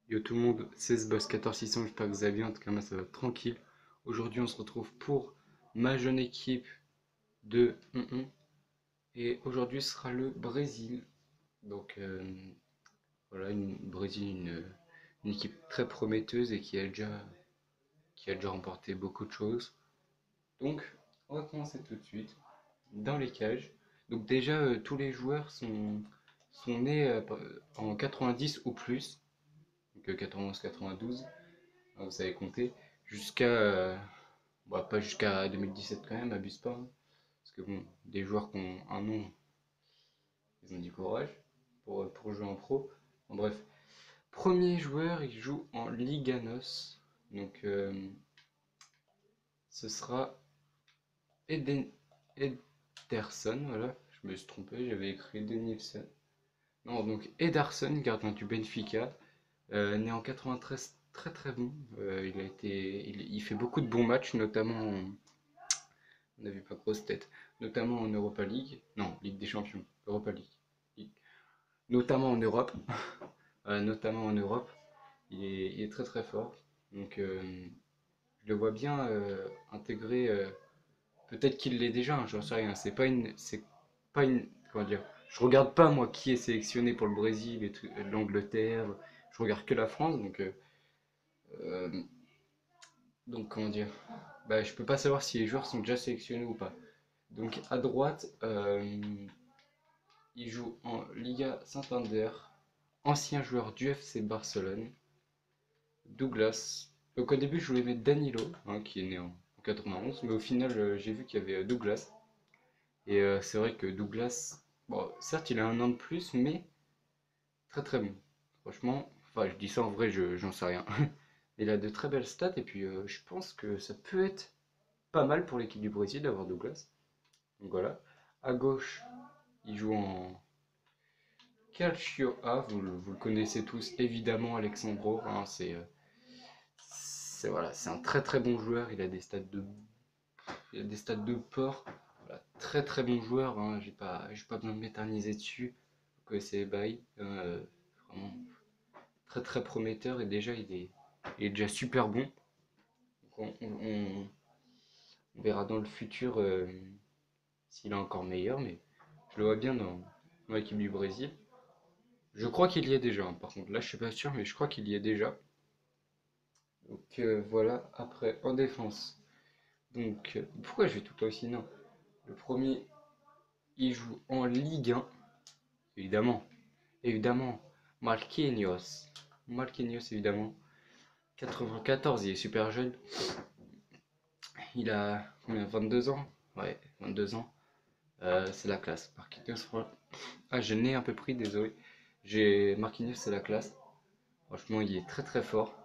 Yo tout le monde, c'est ce boss 14600, j'espère que vous allez bien, en tout cas moi ça va tranquille. Aujourd'hui on se retrouve pour ma jeune équipe de 1-1 et aujourd'hui ce sera le Brésil. Donc voilà, Brésil, une équipe très prometteuse et qui a déjà remporté beaucoup de choses. Donc on va commencer tout de suite dans les cages. Donc déjà tous les joueurs sont nés en 90 ou plus, donc 91-92. Vous savez compter, jusqu'à, bah, pas jusqu'à 2017 quand même, abuse pas, hein. Parce que bon, des joueurs qui ont un nom, ils ont du courage pour jouer en pro. Bon, bref, premier joueur, il joue en Liganos, donc ce sera Eden, Ederson, voilà, je me suis trompé, j'avais écrit Denilson. Non, donc Ederson, gardien du Benfica, né en 93, très très bon. Il fait beaucoup de bons matchs, notamment on n'a vu pas grosse tête, notamment en Europa League, non, Ligue des Champions, Europa League, notamment en Europe, notamment en Europe, il est très très fort, donc je le vois bien intégrer, peut-être qu'il l'est déjà, hein, j'en sais rien, c'est pas une, comment dire, je regarde pas moi qui est sélectionné pour le Brésil et l'Angleterre, je regarde que la France, euh, donc comment dire, bah, je peux pas savoir si les joueurs sont déjà sélectionnés ou pas. Donc à droite, il joue en Liga Santander, ancien joueur du FC Barcelone, Douglas. Donc au début je voulais mettre Danilo, hein, qui est né en 91, mais au final j'ai vu qu'il y avait Douglas. Et c'est vrai que Douglas, bon, certes il a un an de plus, mais très très bon. Franchement, enfin je dis ça en vrai, j'en sais rien. Il a de très belles stats et puis je pense que ça peut être pas mal pour l'équipe du Brésil d'avoir Douglas. Donc voilà. À gauche, il joue en Calcio A, vous le connaissez tous évidemment, Alexandro, hein, voilà, c'est un très très bon joueur, il a des stats de porc, voilà, très très bon joueur, hein, j'ai pas besoin de m'éterniser dessus, vous connaissez les bails, vraiment très très prometteur et déjà il est déjà super bon. Donc, on verra dans le futur s'il est encore meilleur, mais je le vois bien dans l'équipe du Brésil. Je crois qu'il y est déjà, hein, par contre là je suis pas sûr, mais je crois qu'il y est déjà. Donc voilà, après en défense. Donc pourquoi je vais tout le temps aussi? Non. Le premier, il joue en Ligue 1, évidemment. Évidemment. Marquinhos. Marquinhos, évidemment. 94, il est super jeune. Il a combien? 22 ans? Ouais, 22 ans. C'est la classe. Marquinhos, ah, je n'ai un peu pris, désolé. Marquinhos, c'est la classe. Franchement, il est très très fort.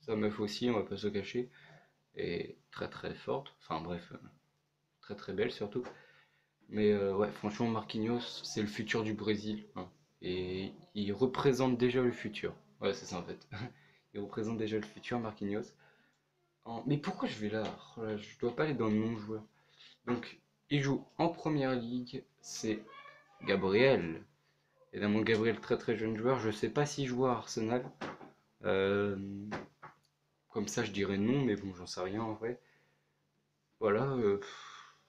Sa meuf aussi, on va pas se cacher. Et très très forte. Enfin bref, très très belle surtout. Mais ouais, franchement, Marquinhos, c'est le futur du Brésil, hein. Et il représente déjà le futur. Ouais, c'est ça en fait. Il représente déjà le futur, Marquinhos. Mais pourquoi je vais là? Oh là, je dois pas aller dans le non-joueur. Donc, il joue en première ligue, c'est Gabriel. Évidemment, Gabriel, très très jeune joueur. Je sais pas s'il joue à Arsenal. Euh, Comme ça, je dirais non, mais bon, j'en sais rien en vrai. Voilà.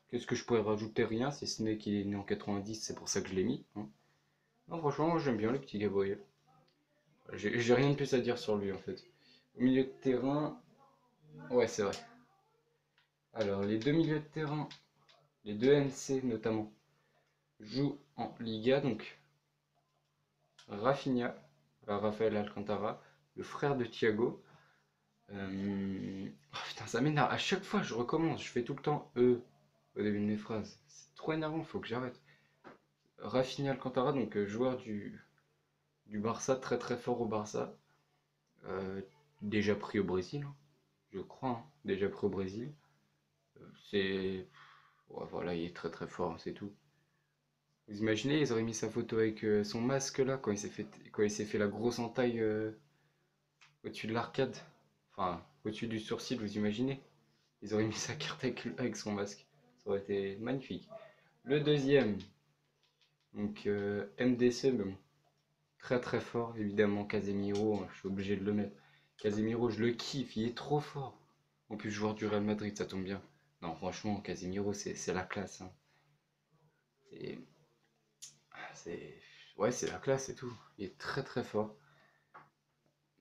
Qu'est-ce que je pourrais rajouter? Rien, si ce n'est qu'il est né en 90, c'est pour ça que je l'ai mis, hein. Non, franchement, moi, j'aime bien le petit Gabriel. J'ai rien de plus à dire sur lui en fait. Au milieu de terrain, ouais, c'est vrai. Alors, les deux milieux de terrain, les deux MC notamment, jouent en Liga. Donc, Rafinha, Rafael Alcantara, le frère de Thiago. Oh, putain, ça m'énerve. À chaque fois, je recommence. Je fais tout le temps E au début de mes phrases. C'est trop énervant, faut que j'arrête. Rafinha Alcantara, donc joueur du Barça, très très fort au Barça. Euh, Déjà pris au Brésil, hein, je crois, hein, déjà pris au Brésil. C'est. Ouais, voilà, il est très très fort, c'est tout. Vous imaginez, ils auraient mis sa photo avec son masque là, quand il s'est fait la grosse entaille au-dessus de l'arcade. Enfin, au-dessus du sourcil, vous imaginez? Ils auraient mis sa carte avec son masque. Ça aurait été magnifique. Le deuxième, donc MDC, bon, très très fort. Évidemment, Casemiro, je suis obligé de le mettre. Casemiro, je le kiffe, il est trop fort. En plus, joueur du Real Madrid, ça tombe bien. Non, franchement, Casemiro, c'est la classe, hein. C'est, c'est, ouais, c'est la classe et tout. Il est très très fort.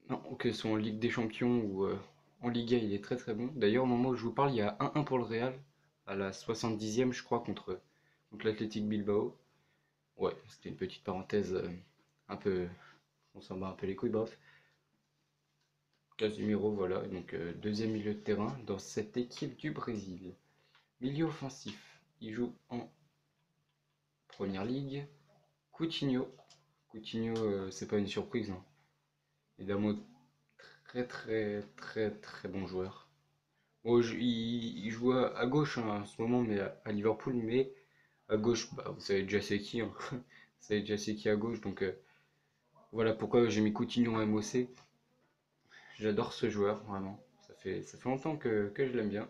Non, que ce soit en Ligue des Champions ou en Liga, il est très très bon. D'ailleurs, au moment où je vous parle, il y a 1-1 pour le Real, à la 70e, je crois, contre l'Athletic Bilbao. Ouais, c'était une petite parenthèse un peu. On s'en bat un peu les couilles, bref. Casemiro, voilà, donc deuxième milieu de terrain dans cette équipe du Brésil. Milieu offensif, il joue en Première Ligue. Coutinho. Coutinho, c'est pas une surprise, hein. Évidemment, très très très très bon joueur. Bon, il joue à gauche, hein, en ce moment, mais à Liverpool, mais à gauche, bah, vous savez déjà c'est qui, hein. Vous savez déjà c'est qui à gauche, donc voilà pourquoi j'ai mis Coutinho en MOC. J'adore ce joueur, vraiment. Ça fait longtemps que je l'aime bien.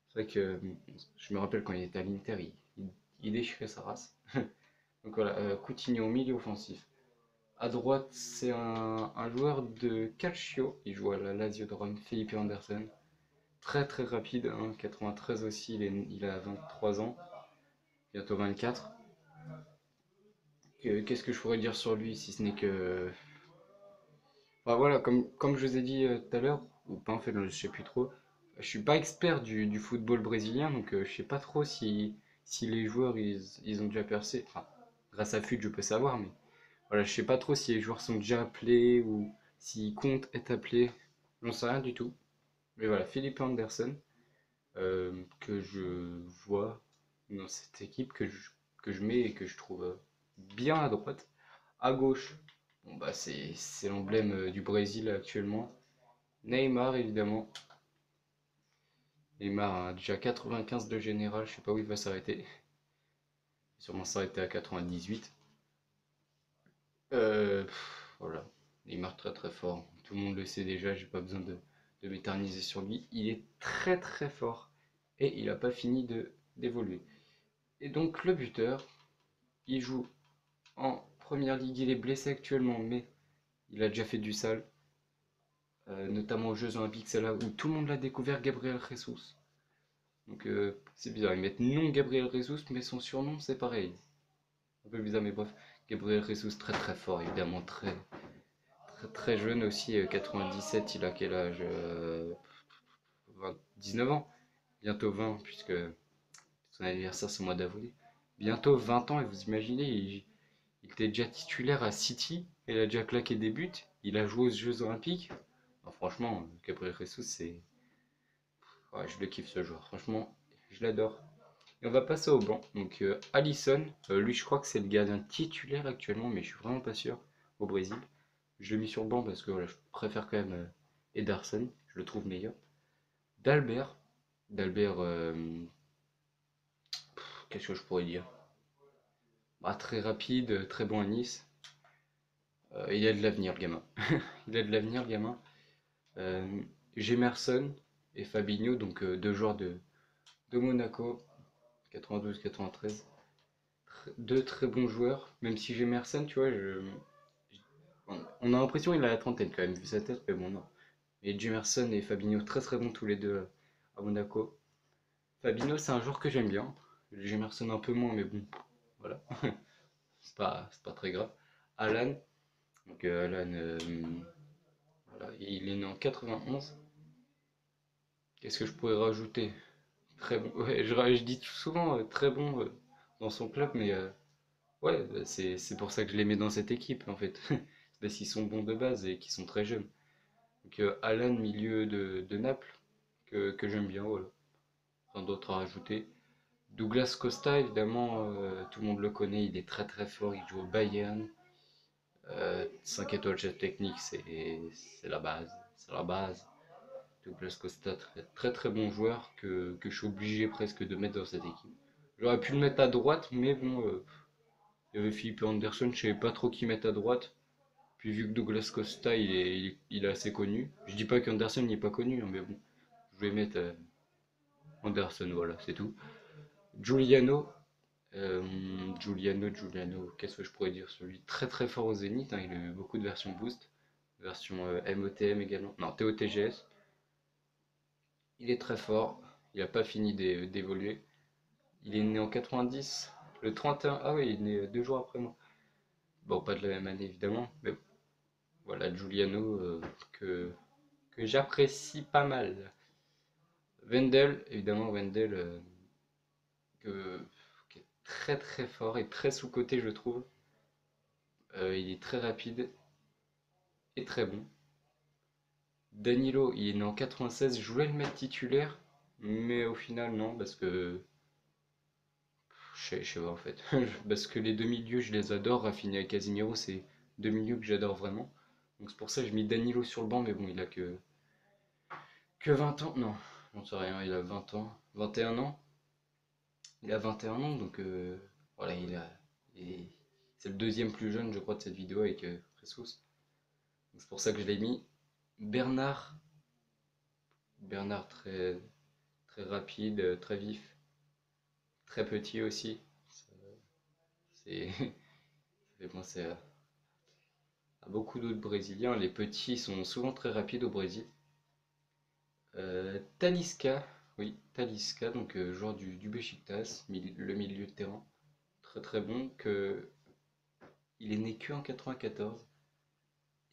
C'est vrai que je me rappelle quand il était à l'Inter, il déchirait sa race. Donc voilà, Coutinho, milieu offensif. À droite, c'est un joueur de Calcio. Il joue à la Lazio de Rome, Felipe Anderson. Très très rapide, hein, 93 aussi, il a 23 ans, bientôt 24. Qu'est-ce que je pourrais dire sur lui si ce n'est que. Enfin voilà, comme je vous ai dit tout à l'heure, ou pas en fait, je sais plus trop, je suis pas expert du football brésilien, donc je sais pas trop si les joueurs ils ont déjà percé. Enfin, grâce à FUT, je peux savoir, mais voilà, je sais pas trop si les joueurs sont déjà appelés ou s'ils comptent être appelés. J'en sais rien du tout. Mais voilà, Philippe Anderson, que je vois dans cette équipe, que je mets et que je trouve bien à droite. À gauche, bon bah c'est l'emblème du Brésil actuellement. Neymar évidemment. Neymar a déjà 95 de général, je sais pas où il va s'arrêter. Sûrement s'arrêter à 98. Voilà. Neymar très très fort. Tout le monde le sait déjà, j'ai pas besoin de m'éterniser sur lui. Il est très très fort. Et il n'a pas fini d'évoluer. Et donc le buteur, il joue en première ligue, il est blessé actuellement, mais il a déjà fait du sale. Notamment aux Jeux Olympiques, c'est là où tout le monde l'a découvert, Gabriel Jesus. Donc c'est bizarre, ils mettent non Gabriel Jesus, mais son surnom c'est pareil. Un peu bizarre, mais bref. Gabriel Jesus très très fort, évidemment, très très très jeune aussi, 97, il a quel âge 19 ans, bientôt 20, puisque son anniversaire c'est au mois d'avril. Bientôt 20 ans, et vous imaginez, il était déjà titulaire à City, il a déjà claqué des buts, il a joué aux Jeux Olympiques. Non, franchement, Gabriel Jesus, c'est. Ouais, je le kiffe ce joueur, franchement, je l'adore. Et on va passer au banc. Donc Alisson, lui je crois que c'est le gardien titulaire actuellement, mais je suis vraiment pas sûr au Brésil. Je l'ai mis sur le banc parce que voilà, je préfère quand même Ederson, je le trouve meilleur. D'Albert, D'Albert, qu'est-ce que je pourrais dire? Bah, très rapide, très bon à Nice. Il a de l'avenir le gamin. Il a de l'avenir le gamin. Euh, Gemerson et Fabinho, donc deux joueurs de Monaco, 92-93. Deux très bons joueurs, même si Gemerson, tu vois, on a l'impression qu'il a la trentaine quand même, vu sa tête, mais bon, non. Et Jemerson et Fabinho, très très bons tous les deux à Monaco. Fabinho, c'est un joueur que j'aime bien. Jemerson un peu moins, mais bon, voilà, c'est pas très grave. Alan, donc Alan, voilà, il est né en 91. Qu'est-ce que je pourrais rajouter? Très bon, ouais, je dis souvent très bon dans son club, mais ouais, bah, c'est pour ça que je les mets dans cette équipe en fait. C'est parce qu'ils sont bons de base et qu'ils sont très jeunes. Donc Alan, milieu de Naples, que j'aime bien, voilà. Rien d'autre à rajouter. Douglas Costa, évidemment, tout le monde le connaît, il est très très fort, il joue au Bayern. 5 étoiles jet technique, c'est la base. C'est la base. Douglas Costa, très très, très bon joueur que je suis obligé presque de mettre dans cette équipe. J'aurais pu le mettre à droite, mais bon, il y avait Philippe Anderson, je savais pas trop qui mettre à droite. Puis vu que Douglas Costa, il est assez connu. Je dis pas qu'Anderson n'est pas connu, hein, mais bon, je vais mettre Anderson, voilà, c'est tout. Giuliano, Giuliano, qu'est-ce que je pourrais dire sur lui? Très très fort au Zénith, hein, il a eu beaucoup de versions Boost, version MOTM également, non TOTGS. Il est très fort, il n'a pas fini d'évoluer. Il est né en 90, le 31, ah oui, il est né 2 jours après moi. Bon, pas de la même année évidemment, mais voilà, Giuliano que, que j'apprécie pas mal. Wendell, évidemment, Wendell qui est très très fort et très sous-coté, je trouve. Il est très rapide et très bon. Danilo, il est né en 96, je voulais le mettre titulaire, mais au final non, parce que je sais pas en fait. Parce que les deux milieux, je les adore. Rafinha et Casemiro, c'est deux milieux que j'adore vraiment. Donc c'est pour ça que je mis Danilo sur le banc, mais bon, il a que 20 ans. Non, j'en sais rien, il a 20 ans. 21 ans. Il a 21 ans, donc voilà, c'est le deuxième plus jeune, je crois, de cette vidéo avec Jesus. Donc c'est pour ça que je l'ai mis. Bernard, Bernard très, très rapide, très vif, très petit aussi. C'est, ça fait penser à beaucoup d'autres Brésiliens. Les petits sont souvent très rapides au Brésil. Talisca, oui, Talisca, donc joueur du Beşiktaş, le milieu de terrain. Très très bon, il est né que en 94.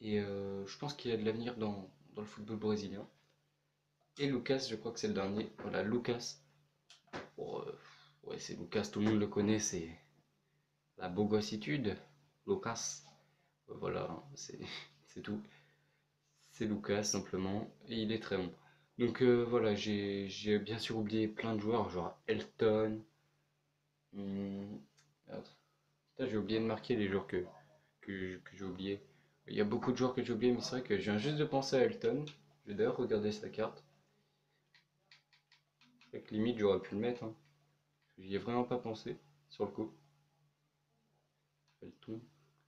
Et je pense qu'il a de l'avenir dans le football brésilien. Et Lucas, je crois que c'est le dernier. Voilà, Lucas. Bon, ouais, c'est Lucas, tout le monde le connaît, c'est la bogossitude. Lucas. Voilà, c'est tout. C'est Lucas simplement. Et il est très bon. Donc voilà, j'ai bien sûr oublié plein de joueurs, genre Elton. hum, J'ai oublié de marquer les joueurs que j'ai oubliés. Il y a beaucoup de joueurs que j'ai oubliés, mais c'est vrai que je viens juste de penser à Elton. Je vais d'ailleurs regarder sa carte. Avec limite, j'aurais pu le mettre, hein. J'y ai vraiment pas pensé sur le coup. Elton.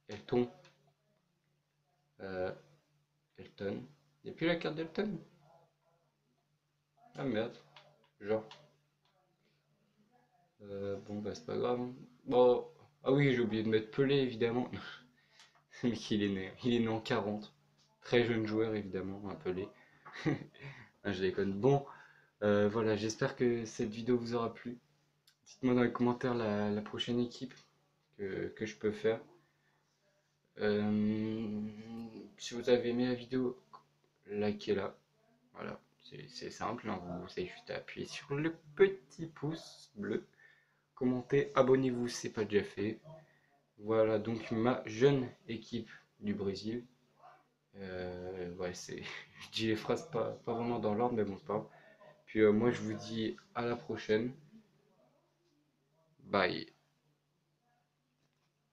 Elton. Euh, Elton. Il n'y a plus la carte d'Elton. Ah merde. Genre. Bon, bah c'est pas grave, hein. Bon. Ah oui, j'ai oublié de mettre Pelé, évidemment. Mais qu'il est né. Il est né en 40. Très jeune joueur, évidemment, un Pelé. Ah, je déconne. Bon, voilà, j'espère que cette vidéo vous aura plu. Dites-moi dans les commentaires la prochaine équipe que je peux faire. Si vous avez aimé la vidéo, likez-la. Voilà, c'est simple, hein. Vous avez juste à appuyer sur le petit pouce bleu. Commentez, abonnez-vous si ce n'est pas déjà fait. Voilà donc ma jeune équipe du Brésil. Ouais, je dis les phrases pas vraiment dans l'ordre, mais bon, c'est pas grave. Puis moi, je vous dis à la prochaine. Bye.